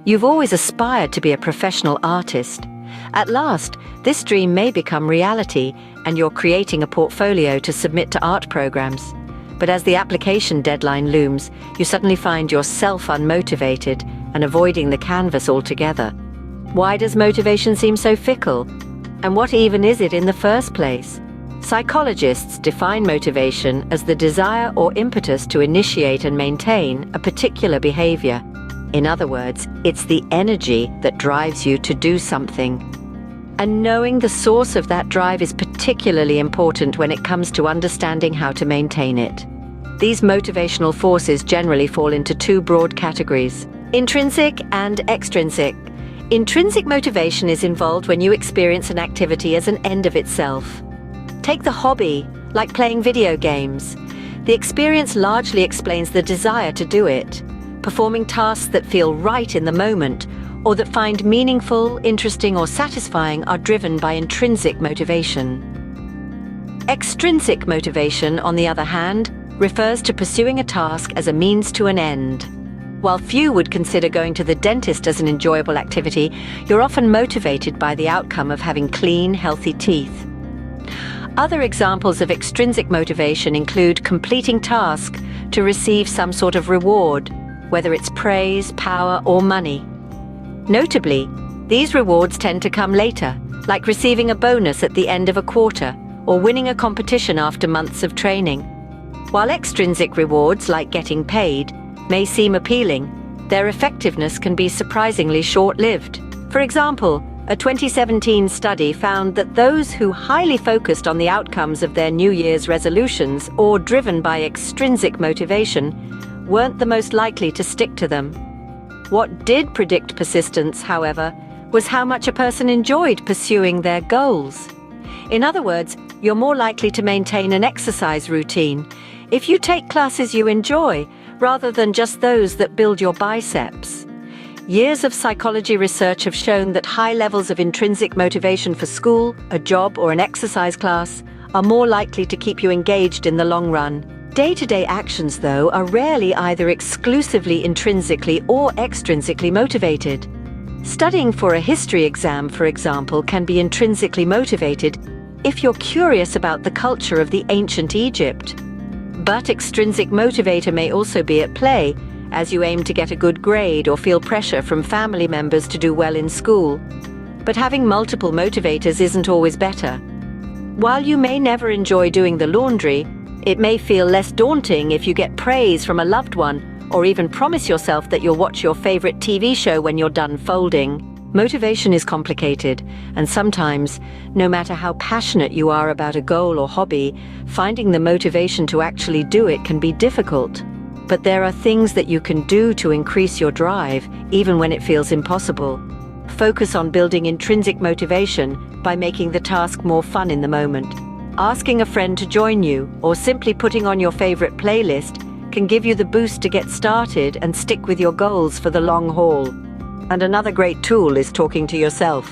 You've always aspired to be a professional artist. At last, this dream may become reality, and you're creating a portfolio to submit to art programs. But as the application deadline looms, you suddenly find yourself unmotivated and avoiding the canvas altogether. Why does motivation seem so fickle? And what even is it in the first place? Psychologists define motivation as the desire or impetus to initiate and maintain a particular behavior. In other words, it's the energy that drives you to do something. And knowing the source of that drive is particularly important when it comes to understanding how to maintain it. These motivational forces generally fall into two broad categories: intrinsic and extrinsic. Intrinsic motivation is involved when you experience an activity as an end of itself. Take the hobby, like playing video games. The experience largely explains the desire to do it. Performing tasks that feel right in the moment, or that find meaningful, interesting, or satisfying are driven by intrinsic motivation. Extrinsic motivation, on the other hand, refers to pursuing a task as a means to an end. While few would consider going to the dentist as an enjoyable activity, you're often motivated by the outcome of having clean, healthy teeth. Other examples of extrinsic motivation include completing tasks to receive some sort of reward, whether it's praise, power, or money. Notably, these rewards tend to come later, like receiving a bonus at the end of a quarter or winning a competition after months of training. While extrinsic rewards, like getting paid, may seem appealing, their effectiveness can be surprisingly short-lived. For example, a 2017 study found that those who highly focused on the outcomes of their New Year's resolutions or driven by extrinsic motivation weren't the most likely to stick to them. What did predict persistence, however, was how much a person enjoyed pursuing their goals. In other words, you're more likely to maintain an exercise routine if you take classes you enjoy, rather than just those that build your biceps. Years of psychology research have shown that high levels of intrinsic motivation for school, a job, or an exercise class are more likely to keep you engaged in the long run. Day-to-day actions, though, are rarely either exclusively intrinsically or extrinsically motivated. Studying for a history exam, for example, can be intrinsically motivated if you're curious about the culture of the ancient Egypt. But extrinsic motivator may also be at play as you aim to get a good grade or feel pressure from family members to do well in school. But having multiple motivators isn't always better. While you may never enjoy doing the laundry, it may feel less daunting if you get praise from a loved one, or even promise yourself that you'll watch your favorite TV show when you're done folding. Motivation is complicated, and sometimes, no matter how passionate you are about a goal or hobby, finding the motivation to actually do it can be difficult. But there are things that you can do to increase your drive, even when it feels impossible. Focus on building intrinsic motivation by making the task more fun in the moment. Asking a friend to join you, or simply putting on your favorite playlist, can give you the boost to get started and stick with your goals for the long haul. And another great tool is talking to yourself.